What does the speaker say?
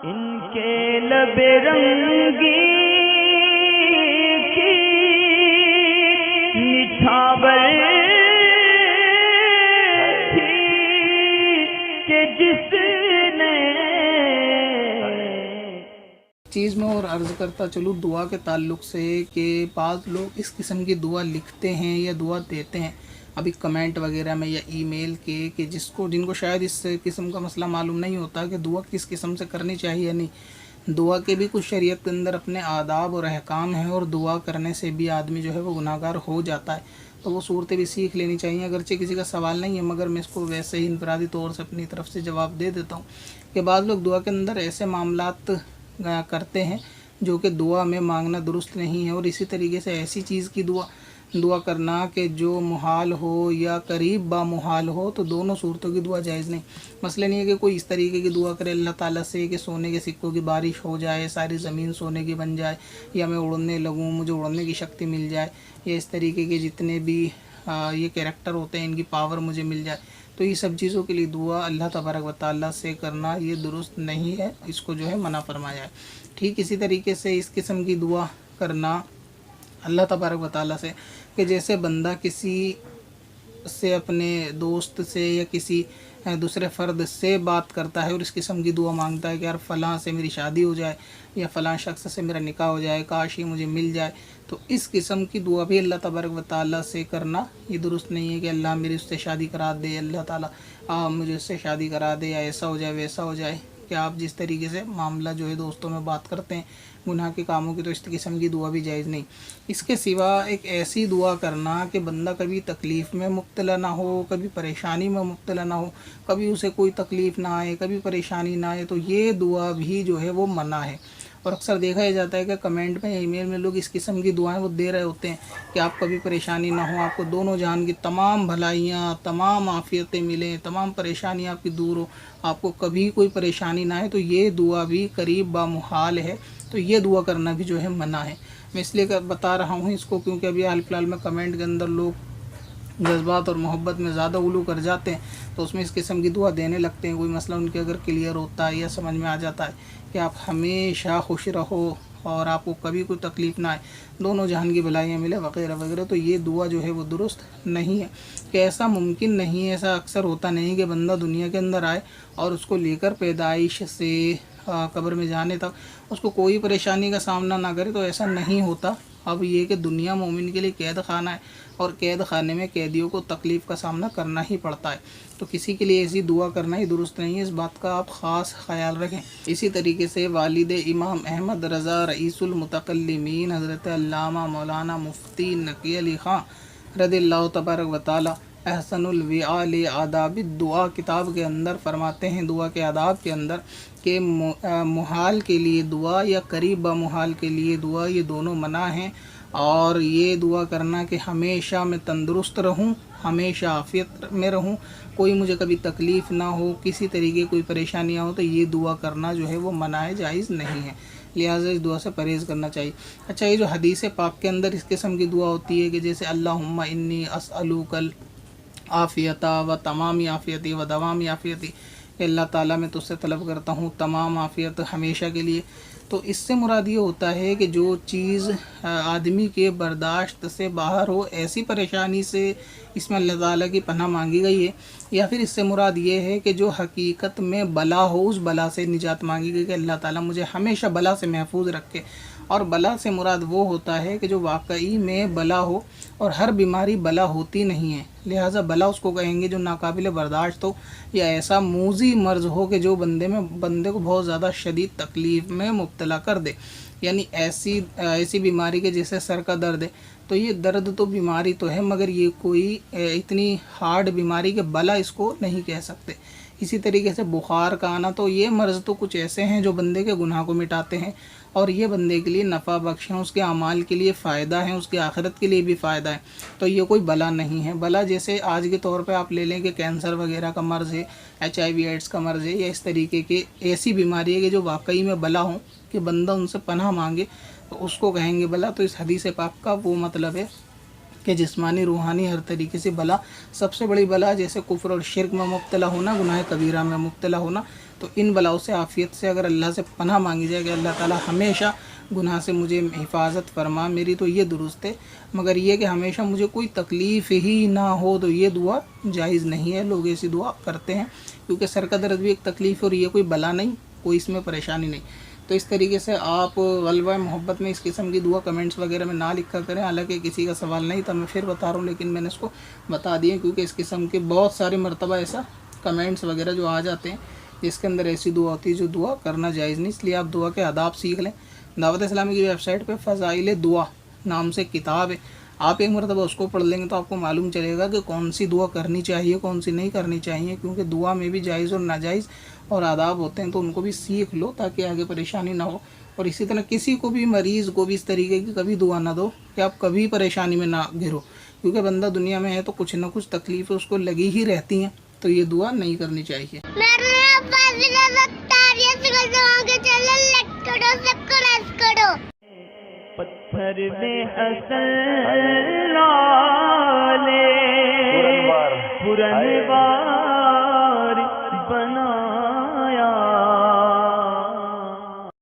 ان کے لب رنگی کی نچھاور تھی کہ جس نے چیز میں اور عرض کرتا چلوں دعا کے تعلق سے کہ بعض لوگ اس قسم کی دعا لکھتے ہیں یا دعا دیتے ہیں ابھی کمنٹ وغیرہ میں یا ای میل کے کہ جن کو شاید اس قسم کا مسئلہ معلوم نہیں ہوتا کہ دعا کس قسم سے کرنی چاہیے یا نہیں۔ دعا کے بھی کچھ شریعت کے اندر اپنے آداب اور احکام ہیں، اور دعا کرنے سے بھی آدمی جو ہے وہ گناہ گار ہو جاتا ہے، تو وہ صورتیں بھی سیکھ لینی چاہیے۔ اگرچہ کسی کا سوال نہیں ہے مگر میں اس کو ویسے ہی انفرادی طور سے اپنی طرف سے جواب دے دیتا ہوں کہ بعض لوگ دعا کے اندر ایسے معاملات کرتے ہیں جو کہ دعا میں مانگنا درست نہیں ہے، اور اسی طریقے سے ایسی چیز کی دعا کرنا کہ جو محال ہو یا قریب با محال ہو، تو دونوں صورتوں کی دعا جائز نہیں۔ مسئلہ نہیں ہے کہ کوئی اس طریقے کی دعا کرے اللہ تعالیٰ سے کہ سونے کے سکوں کی بارش ہو جائے، ساری زمین سونے کی بن جائے، یا میں اڑنے لگوں، مجھے اڑنے کی شکتی مل جائے، یا اس طریقے کے جتنے بھی یہ کیریکٹر ہوتے ہیں ان کی پاور مجھے مل جائے، تو یہ سب چیزوں کے لیے دعا اللہ تبارک و تعالیٰ سے کرنا یہ درست نہیں ہے، اس کو جو ہے منع فرمایا ہے۔ ٹھیک اسی طریقے سے اس قسم کی دعا کرنا اللہ تبارک و تعالیٰ سے کہ جیسے بندہ کسی سے اپنے دوست سے یا کسی دوسرے فرد سے بات کرتا ہے اور اس قسم کی دعا مانگتا ہے کہ یار فلاں سے میری شادی ہو جائے یا فلاں شخص سے میرا نکاح ہو جائے، کاش یہ مجھے مل جائے، تو اس قسم کی دعا بھی اللہ تبارک و تعالیٰ سے کرنا یہ درست نہیں ہے کہ اللہ میری اس سے شادی کرا دے، اللہ تعالیٰ مجھے اس سے شادی کرا دے، یا ایسا ہو جائے ویسا ہو جائے، کہ آپ جس طریقے سے معاملہ جو ہے دوستوں میں بات کرتے ہیں گناہ کے کاموں کی، تو اس قسم کی دعا بھی جائز نہیں۔ اس کے سوا ایک ایسی دعا کرنا کہ بندہ کبھی تکلیف میں مبتلا نہ ہو، کبھی پریشانی میں مبتلا نہ ہو، کبھی اسے کوئی تکلیف نہ آئے، کبھی پریشانی نہ آئے، تو یہ دعا بھی جو ہے وہ منع ہے۔ اور اکثر دیکھا یہ جاتا ہے کہ کمنٹ میں یا ای میل میں لوگ اس قسم کی دعائیں وہ دے رہے ہوتے ہیں کہ آپ کبھی پریشانی نہ ہو، آپ کو دونوں جہان کی تمام بھلائیاں، تمام عافیتیں ملیں، تمام پریشانیاں آپ کی دور ہو، آپ کو کبھی کوئی پریشانی نہ آئے، تو یہ دعا بھی قریب با محال ہے، تو یہ دعا کرنا بھی جو ہے منع ہے۔ میں اس لیے بتا رہا ہوں اس کو کیونکہ ابھی حال فی الحال میں کمنٹ کے اندر لوگ جذبات اور محبت میں زیادہ غلو کر جاتے ہیں، تو اس میں اس قسم کی دعا دینے لگتے ہیں۔ کوئی مسئلہ ان کے اگر کلیئر ہوتا ہے یا سمجھ میں آ جاتا ہے کہ آپ ہمیشہ خوش رہو اور آپ کو کبھی کوئی تکلیف نہ آئے، دونوں جہان کی بھلائیاں ملے وغیرہ وغیرہ، تو یہ دعا جو ہے وہ درست نہیں ہے، کہ ایسا ممکن نہیں ہے، ایسا اکثر ہوتا نہیں کہ بندہ دنیا کے اندر آئے اور اس کو لے کر پیدائش سے قبر میں جانے تک اس کو کوئی پریشانی کا سامنا نہ کرے، تو ایسا نہیں ہوتا۔ اب یہ کہ دنیا مومن کے لیے قید خانہ ہے، اور قید خانے میں قیدیوں کو تکلیف کا سامنا کرنا ہی پڑتا ہے، تو کسی کے لیے ایسی دعا کرنا ہی درست نہیں ہے، اس بات کا آپ خاص خیال رکھیں۔ اسی طریقے سے والد امام احمد رضا رئیس المتکلمین حضرت علامہ مولانا مفتی نقی علی خان رضی اللہ تبارک و تعالی احسن الوعاء لآداب الدعاء کتاب کے اندر فرماتے ہیں دعا کے آداب کے اندر کہ محال کے لیے دعا یا قریب با محال کے لیے دعا یہ دونوں منع ہیں، اور یہ دعا کرنا کہ ہمیشہ میں تندرست رہوں، ہمیشہ عافیت میں رہوں، کوئی مجھے کبھی تکلیف نہ ہو، کسی طریقے کوئی پریشانیاں ہو، تو یہ دعا کرنا جو ہے وہ منع ہے، جائز نہیں ہے، لہٰذا اس دعا سے پرہیز کرنا چاہیے۔ اچھا، یہ جو حدیث پاک کے اندر اس قسم کی دعا ہوتی ہے کہ جیسے اللہم انی اسألوک العافیۃ و تمام عافیتی و دوام عافیتی، کہ اللہ تعالیٰ میں تجھ سے طلب کرتا ہوں تمام عافیت ہمیشہ کے لیے، تو اس سے مراد یہ ہوتا ہے کہ جو چیز آدمی کے برداشت سے باہر ہو، ایسی پریشانی سے اس میں اللہ تعالیٰ کی پناہ مانگی گئی ہے، یا پھر اس سے مراد یہ ہے کہ جو حقیقت میں بلا ہو، اس بلا سے نجات مانگی گئی کہ اللہ تعالیٰ مجھے ہمیشہ بلا سے محفوظ رکھے۔ اور بلا سے مراد وہ ہوتا ہے کہ جو واقعی میں بلا ہو، اور ہر بیماری بلا ہوتی نہیں ہے، لہٰذا بلا اس کو کہیں گے جو ناقابل برداشت ہو، یا ایسا موذی مرض ہو کہ جو بندے کو بہت زیادہ شدید تکلیف میں مبتلا کر دے، یعنی ایسی بیماری کے جیسے سر کا درد ہے، تو یہ درد تو بیماری تو ہے مگر یہ کوئی اتنی ہارڈ بیماری کہ بلا اس کو نہیں کہہ سکتے۔ اسی طریقے سے بخار کا آنا، تو یہ مرض تو کچھ ایسے ہیں جو بندے کے گناہ کو مٹاتے ہیں، اور یہ بندے کے لیے نفع بخش ہیں، اس کے اعمال کے لیے فائدہ ہے، اس کی آخرت کے لیے بھی فائدہ ہے، تو یہ کوئی بلا نہیں ہے۔ بلا جیسے آج کے طور پہ آپ لے لیں کہ کینسر وغیرہ کا مرض ہے، HIV ایڈز کا مرض ہے، یا اس طریقے کے ایسی بیماری ہے کہ جو واقعی میں بلا ہوں کہ بندہ ان سے پناہ مانگے، تو اس کو کہیں گے بلا۔ تو اس حدیث پاک کا وہ مطلب ہے کہ جسمانی روحانی ہر طریقے سے بلا، سب سے بڑی بلا جیسے کفر اور شرک میں مبتلا ہونا، گناہ کبیرہ میں مبتلا ہونا، تو ان بلاؤں سے عافیت سے اگر اللہ سے پناہ مانگی جائے کہ اللہ تعالیٰ ہمیشہ گناہ سے مجھے حفاظت فرما، میری تو یہ درست ہے، مگر یہ کہ ہمیشہ مجھے کوئی تکلیف ہی نہ ہو، تو یہ دعا جائز نہیں ہے۔ لوگ ایسی دعا کرتے ہیں کیونکہ سر کا درد بھی ایک تکلیف، اور یہ کوئی بلا نہیں، کوئی اس میں پریشانی نہیں۔ تو اس طریقے سے آپ غلبہ محبت میں اس قسم کی دعا کمنٹس وغیرہ میں نہ لکھا کریں، حالانکہ کسی کا سوال نہیں تھا، میں پھر بتا رہا ہوں، لیکن میں نے اس کو بتا دیا کیونکہ اس قسم کے بہت سارے مرتبہ ایسا کمنٹس وغیرہ جو آ جاتے ہیں جس کے اندر ایسی دعا ہوتی ہے جو دعا کرنا جائز نہیں۔ اس لیے آپ دعا کے آداب سیکھ لیں۔ دعوت اسلامی کی ویب سائٹ پہ فضائل دعا نام سے کتاب ہے، آپ ایک مرتبہ اس کو پڑھ لیں گے تو آپ کو معلوم چلے گا کہ کون سی دعا کرنی چاہیے، کون سی نہیں کرنی چاہیے، کیونکہ دعا میں بھی جائز اور ناجائز اور آداب ہوتے ہیں، تو ان کو بھی سیکھ لو تاکہ آگے پریشانی نہ ہو۔ اور اسی طرح کسی کو بھی مریض کو بھی اس طریقے کی کبھی دعا نہ دو کہ آپ کبھی پریشانی میں نہ گھرو، کیونکہ بندہ دنیا میں ہے تو کچھ نہ کچھ تکلیفیں اس کو لگی ہی رہتی ہیں، تو یہ دعا نہیں کرنی چاہیے۔ پتھر میں حسن لالے پرن بار